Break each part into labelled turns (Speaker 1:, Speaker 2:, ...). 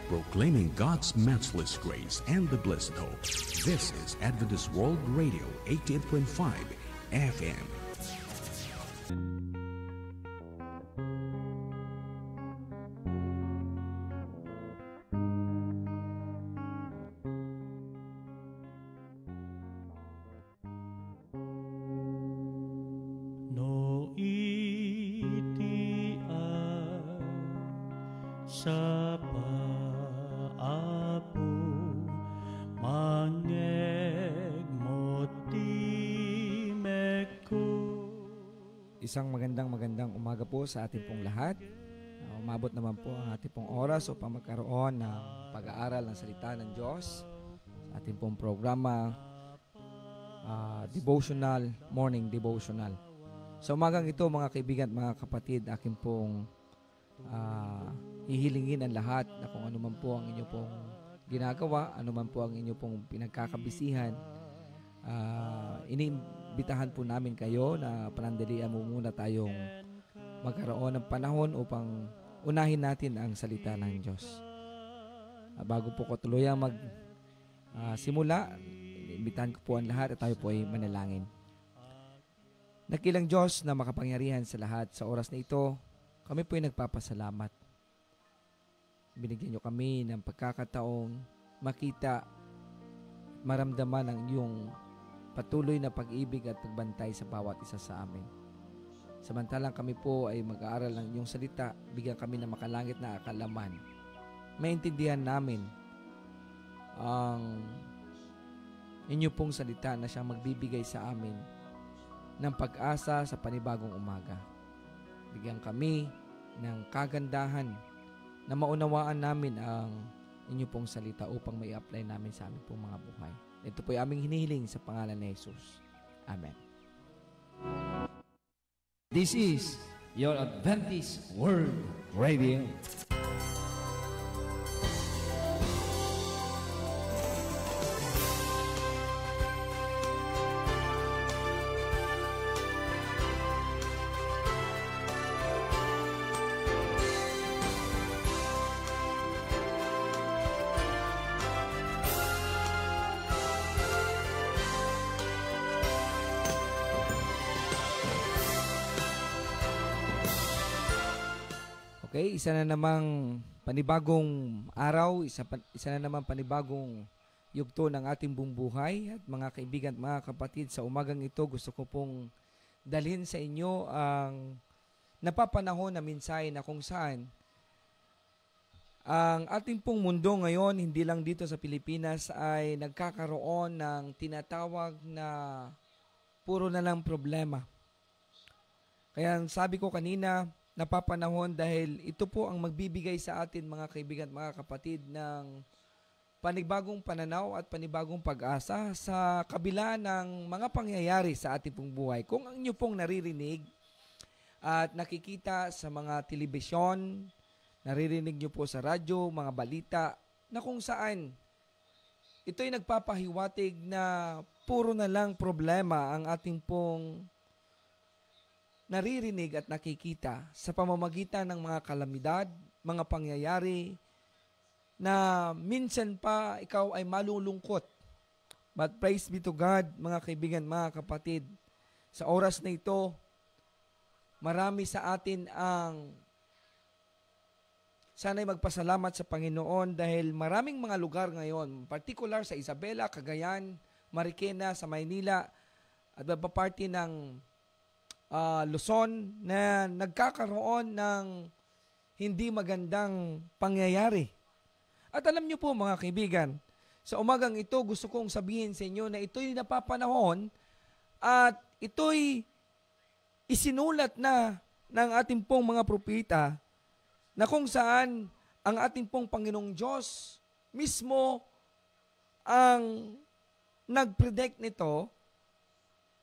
Speaker 1: proclaiming God's matchless grace and the blessed hope. This is Adventist World Radio, 88.5 FM.
Speaker 2: No iti sa paapo mangegmotimeko.
Speaker 3: Isang magandang umaga po sa ating pong lahat. Umabot naman po ang ating pong oras upang magkaroon ng pag-aaral ng salita ng Diyos sa ating pong programa, devotional, morning devotional. Sa umagang ito, mga kaibigan at mga kapatid, akin pong hihilingin ang lahat na kung ano man po ang inyo pong ginagawa, ano man po ang inyo pong pinagkakabisihan, iniimbitahan po namin kayo na panandalian mo muna tayong magkaroon ng panahon upang unahin natin ang salita ng Diyos. Bago po ko tuluyang simula, imbitahan ko po ang lahat at tayo po ay manalangin. Nakilang Diyos na makapangyarihan sa lahat, sa oras na ito, kami po ay nagpapasalamat. Binigyan niyo kami ng pagkakataong makita, maramdaman ang iyong patuloy na pag-ibig at pagbantay sa bawat isa sa amin. Samantalang kami po ay mag-aaral ng iyong salita, bigyan kami ng makalangit na akalaman. Maintindihan namin ang inyo pong salita na siyang magbibigay sa amin ng pag-asa sa panibagong umaga. Bigyan kami ng kagandahan na maunawaan namin ang inyo pong salita upang may apply namin sa aming pong mga buhay. Ito po ay aming hinihiling sa pangalan ni Jesus. Amen.
Speaker 4: This is your Adventist World Radio.
Speaker 3: Okay, isa na namang panibagong araw, isa na namang panibagong yugto ng ating buong buhay. At mga kaibigan at mga kapatid, sa umagang ito gusto ko pong dalhin sa inyo ang napapanahon na mensahe na kung saan ang ating pong mundo ngayon, hindi lang dito sa Pilipinas, ay nagkakaroon ng tinatawag na puro na lang problema. Kaya sabi ko kanina, napapanahon dahil ito po ang magbibigay sa atin, mga kaibigan at mga kapatid, ng panibagong pananaw at panibagong pag-asa sa kabila ng mga pangyayari sa ating pong buhay. Kung ang inyo pong naririnig at nakikita sa mga telebisyon, naririnig nyo po sa radyo, mga balita, na kung saan ito'y nagpapahiwatig na puro na lang problema ang ating pong naririnig at nakikita sa pamamagitan ng mga kalamidad, mga pangyayari na minsan pa ikaw ay malulungkot. But praise be to God, mga kaibigan, mga kapatid, sa oras na ito, marami sa atin ang sana'y magpasalamat sa Panginoon dahil maraming mga lugar ngayon, particular sa Isabela, Cagayan, Marikina, sa Maynila, at parte ng Luzon na nagkakaroon ng hindi magandang pangyayari. At alam niyo po, mga kaibigan, sa umagang ito gusto kong sabihin sa inyo na ito'y napapanahon at ito'y isinulat na ng ating pong mga propeta na kung saan ang ating pong Panginoong Diyos mismo ang nag-predict nito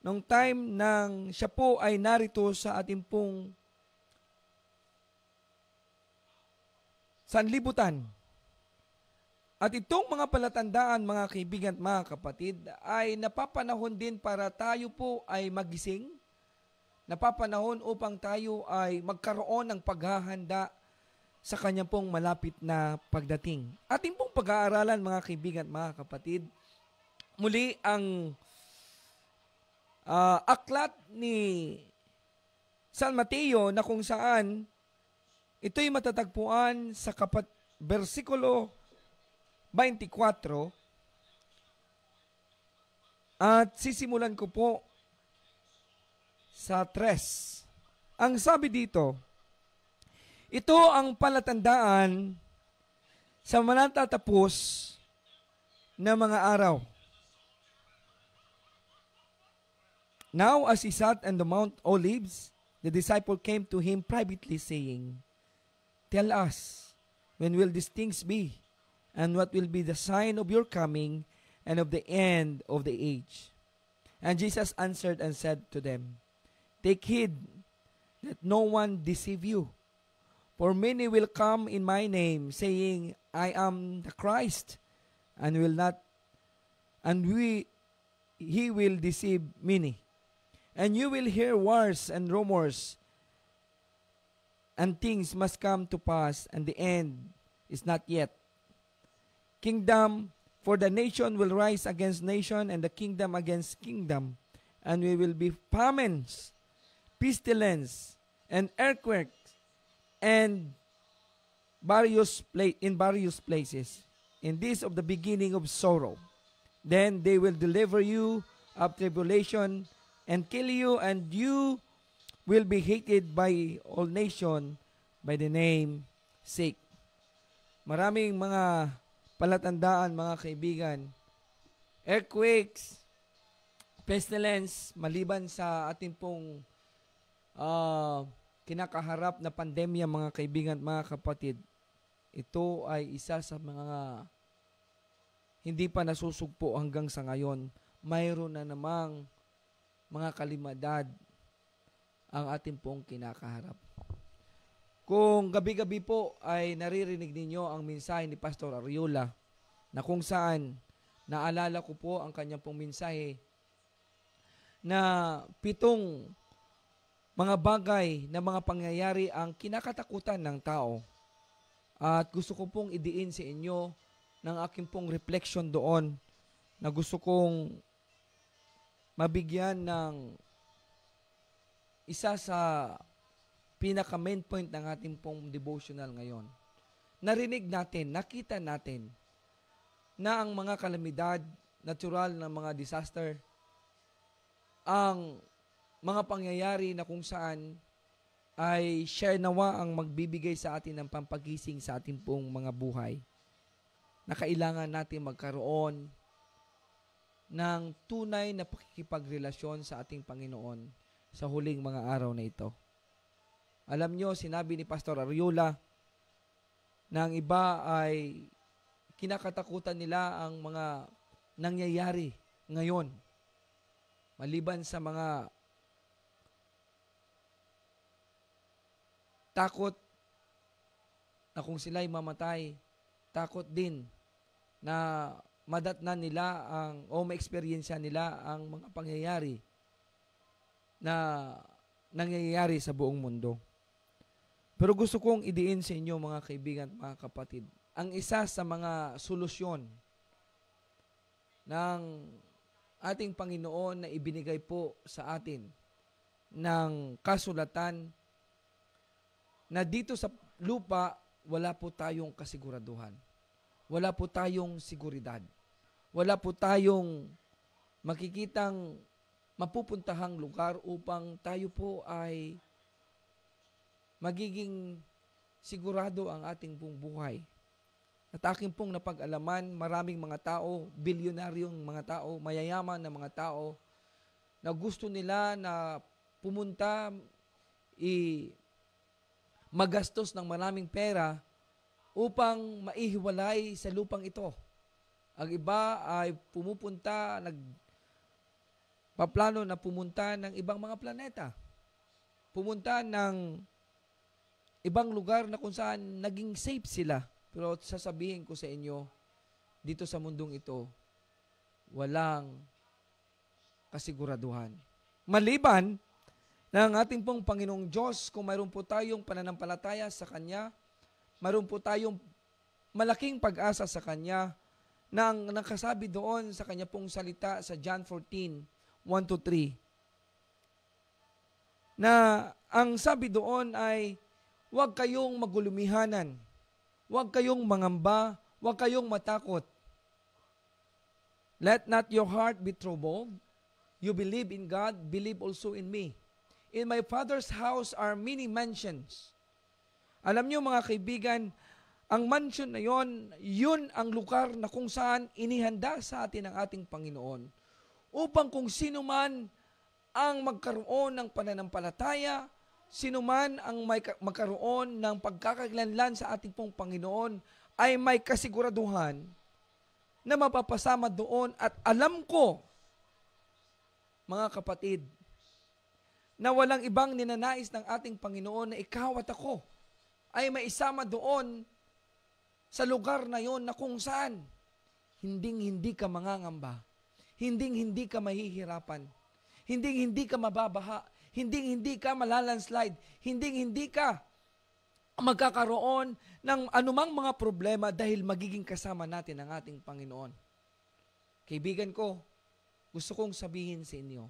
Speaker 3: nung time nang siya po ay narito sa ating pong sanlibutan. At itong mga palatandaan, mga kaibigan at mga kapatid, ay napapanahon din para tayo po ay magising, napapanahon upang tayo ay magkaroon ng paghahanda sa kanya pong malapit na pagdating. Ating pong pag-aaralan, mga kaibigan, mga kapatid, muli ang aklat ni San Mateo na kung saan ito'y matatagpuan sa versikulo 24 at sisimulan ko po sa 3. Ang sabi dito, ito ang palatandaan sa manatatapos na mga araw. Now, as he sat on the Mount Olives, the disciple came to him privately, saying, "Tell us, when will these things be? And what will be the sign of your coming and of the end of the age?" And Jesus answered and said to them, "Take heed that no one deceive you. For many will come in my name, saying, I am the Christ, and he will deceive many. And you will hear wars and rumors, and things must come to pass, and the end is not yet. For the nation will rise against nation, and the kingdom against kingdom, and we will be famines, pestilence, and earthquakes, and in various places. In this of the beginning of sorrow. Then they will deliver you of tribulation and kill you, and you will be hated by all nations by the name sake." Maraming mga palatandaan, mga kaibigan. Earthquakes, pestilence, maliban sa ating pong kinakaharap na pandemya, mga kaibigan, mga kapatid, ito ay isa sa mga hindi pa nasusugpo hanggang sa ngayon. Mayroon na namang mga kalamidad ang ating pong kinakaharap. Kung gabi-gabi po ay naririnig ninyo ang mensahe ni Pastor Ariola, na kung saan naalala ko po ang kanyang pong mensahe na 7 mga bagay na mga pangyayari ang kinakatakutan ng tao. At gusto ko pong idiin sa inyo ng aking pong reflection doon na gusto kong mabigyan ng isa sa pinaka-main point ng ating pong devotional ngayon. Narinig natin, nakita natin na ang mga kalamidad, natural na mga disaster, ang mga pangyayari na kung saan ay siya nawa ang magbibigay sa atin ng pampagising sa ating pong mga buhay. Na kailangan natin magkaroon ng tunay na pakikipagrelasyon sa ating Panginoon sa huling mga araw na ito. Alam nyo, sinabi ni Pastor Ariola na ang iba ay kinakatakutan nila ang mga nangyayari ngayon. Maliban sa mga takot na kung sila'y mamatay, takot din na madatnan nila o ma-experience nila ang mga pangyayari na nangyayari sa buong mundo. Pero gusto kong idiin sa inyo, mga kaibigan at mga kapatid, ang isa sa mga solusyon ng ating Panginoon na ibinigay po sa atin ng kasulatan na dito sa lupa, wala po tayong kasiguraduhan. Wala po tayong seguridad. Wala po tayong makikitang mapupuntahang lugar upang tayo po ay magiging sigurado ang ating pong buhay. At aking pong napag-alaman, maraming mga tao, bilyonaryong mga tao, mayayaman na mga tao, na gusto nila na pumunta, magastos ng maraming pera upang maihiwalay sa lupang ito. Ang iba ay pumupunta, nagpaplano na pumunta ng ibang mga planeta. Pumunta ng ibang lugar na kung saan naging safe sila. Pero sasabihin ko sa inyo, dito sa mundong ito, walang kasiguraduhan. Maliban ng ating pong Panginoong Diyos, kung mayroon po tayong pananampalataya sa Kanya, Mayroon po tayong malaking pag-asa sa Kanya nang nakasabi doon sa Kanya pong salita sa John 14:1-3 na ang sabi doon ay huwag kayong magulumihanan, huwag kayong mangamba, huwag kayong matakot. Let not your heart be troubled. You believe in God, believe also in me. In my Father's house are many mansions. Alam niyo mga kaibigan, ang mansion na yon, yun ang lugar na kung saan inihanda sa atin ng ating Panginoon upang kung sino man ang magkaroon ng pananampalataya, sino man ang magkaroon ng pagkakakilanlan sa ating pong Panginoon ay may kasiguraduhan na mapapasama doon. At alam ko, mga kapatid, na walang ibang ninanais ng ating Panginoon na ikaw at ako ay maisama doon sa lugar na yon na kung saan hinding-hindi ka mangangamba, hinding-hindi ka mahihirapan, hinding-hindi ka mababaha, hinding-hindi ka malalandslide, hinding-hindi ka magkakaroon ng anumang mga problema dahil magiging kasama natin ang ating Panginoon. Kaibigan ko, gusto kong sabihin sa inyo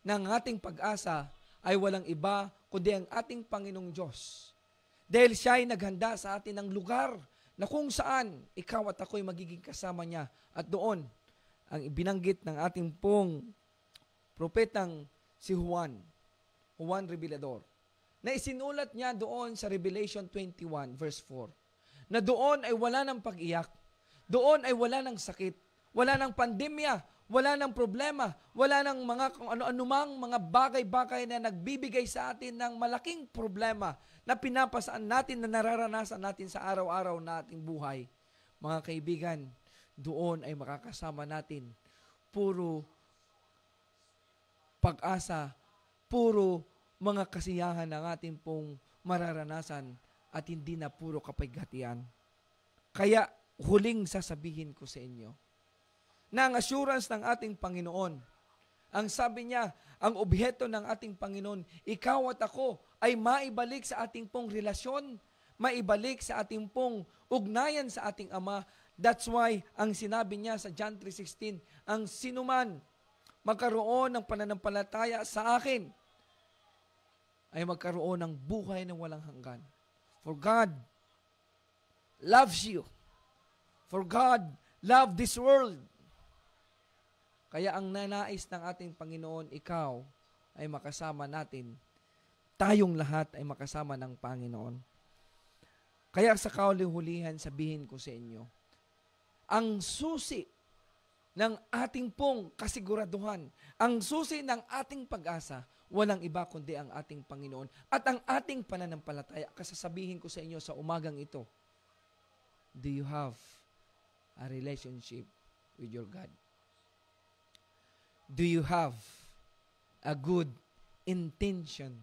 Speaker 3: na ang ating pag-asa ay walang iba kundi ang ating Panginoong Diyos. Dahil siya ay naghanda sa atin ng lugar na kung saan ikaw at ako'y magiging kasama niya. At doon, ang ibinanggit ng ating pong propetang si Juan Revelador, na isinulat niya doon sa Revelation 21 verse 4, na doon ay wala ng pag-iyak, doon ay wala ng sakit, wala ng pandemya, wala ng problema, wala ng mga ano-anumang mga bagay-bagay na nagbibigay sa atin ng malaking problema na pinapasaan natin, na nararanasan natin sa araw-araw na ating buhay. Mga kaibigan, doon ay makakasama natin puro pag-asa, puro mga kasiyahan ng ating pong mararanasan at hindi na puro kapighatian. Kaya huling sasabihin ko sa inyo na ang assurance ng ating Panginoon, ang sabi niya, ang objeto ng ating Panginoon, ikaw at ako ay maibalik sa ating pong relasyon, maibalik sa ating pong ugnayan sa ating Ama. That's why, ang sinabi niya sa John 3:16, ang sinuman magkaroon ng pananampalataya sa akin ay magkaroon ng buhay na walang hanggan. For God loves you. For God loved this world. Kaya ang nanais ng ating Panginoon, ikaw ay makasama natin. Tayong lahat ay makasama ng Panginoon. Kaya sa kauli-hulihan, sabihin ko sa inyo, ang susi ng ating pong kasiguraduhan, ang susi ng ating pag-asa, walang iba kundi ang ating Panginoon at ang ating pananampalataya. Kasasabihin ko sa inyo sa umagang ito, do you have a relationship with your God? Do you have a good intention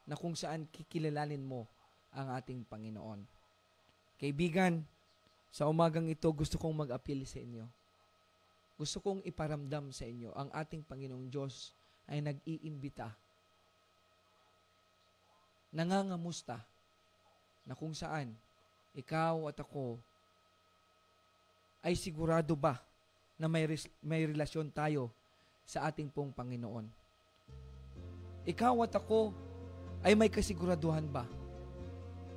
Speaker 3: na kung saan kikilalanin mo ang ating Panginoon? Kaibigan, sa umagang ito gusto kong mag-appeal sa inyo. Gusto kong iparamdam sa inyo, ang ating Panginoong Diyos ay nag-iimbita, nangangamusta, na kung saan ikaw at ako ay sigurado ba na may relasyon tayo sa ating pong Panginoon. Ikaw at ako ay may kasiguraduhan ba?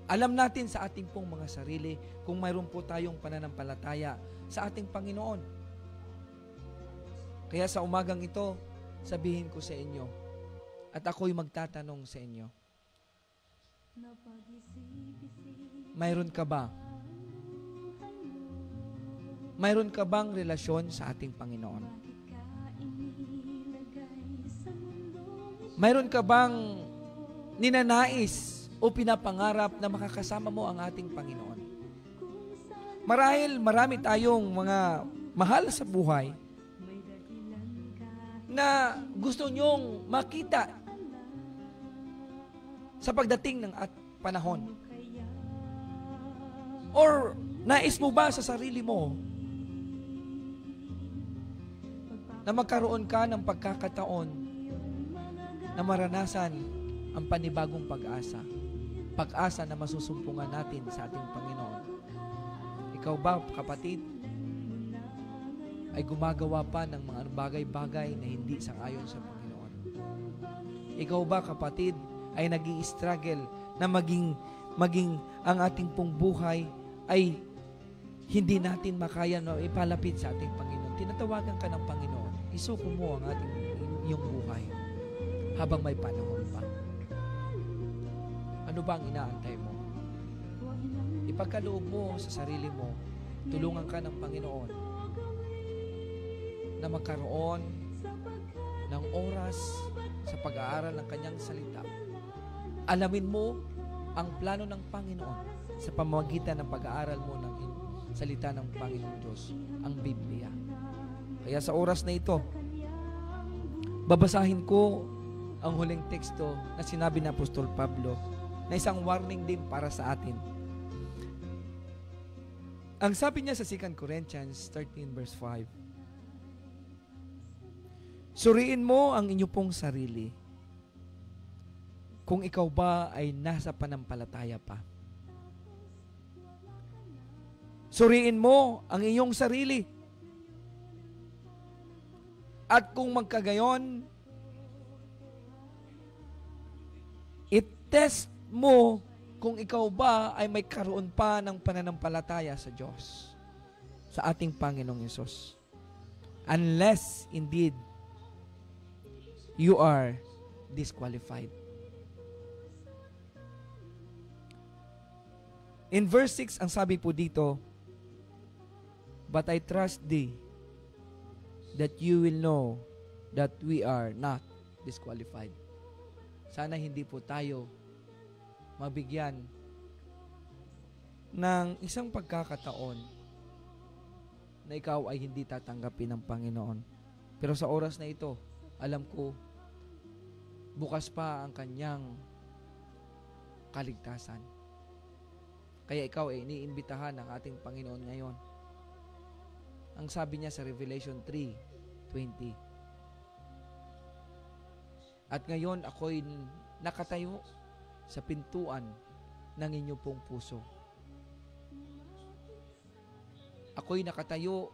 Speaker 3: Alam natin sa ating pong mga sarili kung mayroon po tayong pananampalataya sa ating Panginoon. Kaya sa umagang ito, sabihin ko sa inyo, at ako'y magtatanong sa inyo, mayroon ka ba? Mayroon ka bang relasyon sa ating Panginoon? Mayroon ka bang ninanais o pinapangarap na makakasama mo ang ating Panginoon? Marahil marami tayong mga mahal sa buhay na gusto nyong makita sa pagdating ng panahon. Or nais mo ba sa sarili mo na magkaroon ka ng pagkakataon na maranasan ang panibagong pag-asa? pag-asa na masusumpungan natin sa ating Panginoon. Ikaw ba, kapatid, ay gumagawa pa ng mga bagay-bagay na hindi sang-ayon sa Panginoon? Ikaw ba, kapatid, ay nag-i-struggle na maging ang ating pong buhay ay hindi natin makaya na ipalapit sa ating Panginoon? Tinatawagan ka ng Panginoon, isuko mo ang iyong buhay habang may panahon pa. Ano ba ang inaantay mo? Ipagkaloob mo sa sarili mo, tulungan ka ng Panginoon na magkaroon ng oras sa pag-aaral ng Kanyang salita. Alamin mo ang plano ng Panginoon sa pamamagitan ng pag-aaral mo ng salita ng Panginoon Diyos, ang Biblia. Kaya sa oras na ito, babasahin ko ang huling teksto na sinabi ni Apostol Pablo na isang warning din para sa atin. Ang sabi niya sa 2 Corinthians 13 verse 5, suriin mo ang inyo pong sarili kung ikaw ba ay nasa panampalataya pa. Suriin mo ang iyong sarili. At kung magkagayon, i-test mo kung ikaw ba ay may karoon pa ng pananampalataya sa Diyos, sa ating Panginoong Yesus. Unless, indeed, you are disqualified. In verse 6, ang sabi po dito, but I trust thee that you will know that we are not disqualified. Sana hindi po tayo mabigyan ng isang pagkakataon na ikaw ay hindi tatanggapin ng Panginoon. Pero sa oras na ito, alam ko, bukas pa ang Kanyang kaligtasan. Kaya ikaw ay iniimbitahan ng ating Panginoon ngayon. Ang sabi niya sa Revelation 3:20, at ngayon ako'y nakatayo sa pintuan ng inyong pong puso. Ako'y nakatayo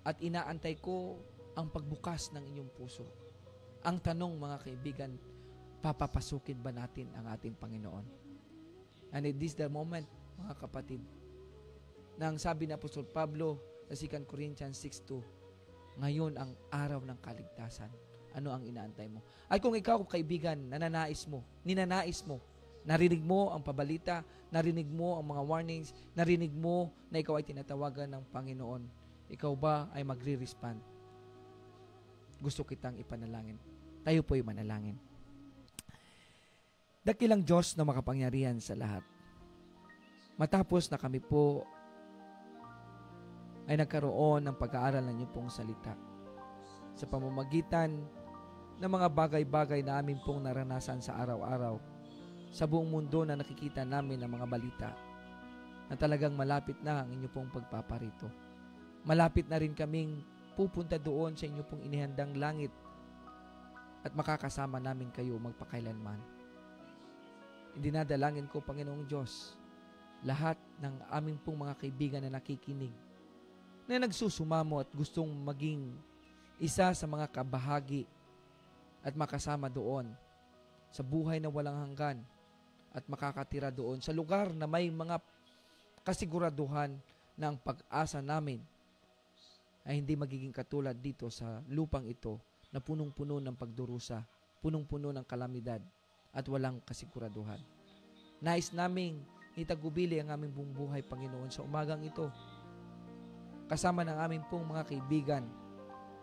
Speaker 3: at inaantay ko ang pagbukas ng inyong puso. Ang tanong, mga kaibigan, papapasukin ba natin ang ating Panginoon? And it is the moment, mga kapatid, na ang sabi ni Apostol Pablo sa 2 Corinthians 6:2, ngayon ang araw ng kaligtasan. Ano ang inaantay mo? At kung ikaw, kaibigan, ninanais mo, narinig mo ang pabalita, narinig mo ang mga warnings, narinig mo na ikaw ay tinatawagan ng Panginoon, ikaw ba ay magre-respond? Gusto kitang ipanalangin. Tayo po'y manalangin. Dakilang Diyos na makapangyarihan sa lahat, matapos na kami po ay nagkaroon ng pag-aaral ng iyong pong salita sa pamamagitan ng mga bagay-bagay na amin pong naranasan sa araw-araw sa buong mundo na nakikita namin ang mga balita na talagang malapit na ang inyong pong pagpaparito. Malapit na rin kaming pupunta doon sa inyong pong inihandang langit at makakasama namin kayo magpakailanman. Dinadalangin ko, Panginoong Diyos, lahat ng aming pong mga kaibigan na nakikinig, na nagsusumamo at gustong maging isa sa mga kabahagi at makasama doon sa buhay na walang hanggan at makakatira doon sa lugar na may mga kasiguraduhan na ang pag-asa namin ay hindi magiging katulad dito sa lupang ito na punong-puno ng pagdurusa, punong-puno ng kalamidad at walang kasiguraduhan. Nais naming itagubili ang aming buong buhay, Panginoon, sa umagang ito. Kasama ng aming pong mga kaibigan,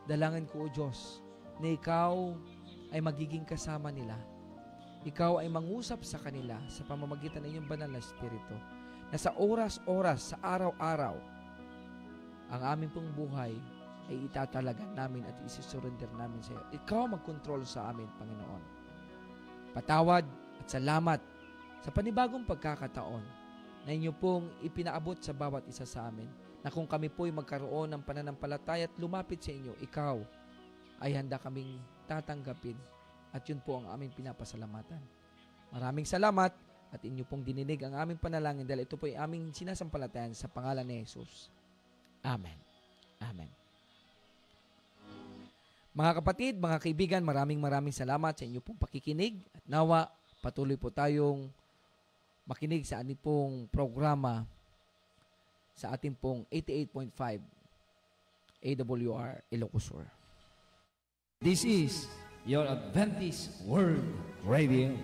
Speaker 3: dalangin ko, O Diyos, na Ikaw ay magiging kasama nila. Ikaw ay mangusap sa kanila sa pamamagitan ng iyong banal na Espiritu, na sa oras-oras, sa araw-araw, ang aming pong buhay ay itatalagan namin at isusurrender namin sa iyo. Ikaw magkontrol sa amin, Panginoon. Patawad at salamat sa panibagong pagkakataon na inyo pong ipinaabot sa bawat isa sa amin, na kung kami po'y magkaroon ng pananampalataya at lumapit sa inyo, ikaw ay handa kaming tatanggapin, at yun po ang aming pinapasalamatan. Maraming salamat at inyo pong dininig ang aming panalangin dahil ito po ay aming sinasampalatayan sa pangalan ni Jesus. Amen. Amen. Mga kapatid, mga kaibigan, maraming salamat sa inyo pong pakikinig at nawa patuloy po tayong makinig sa ating pong programa sa ating pong 88.5 AWR Ilocosur.
Speaker 4: This is your Adventist World Radio.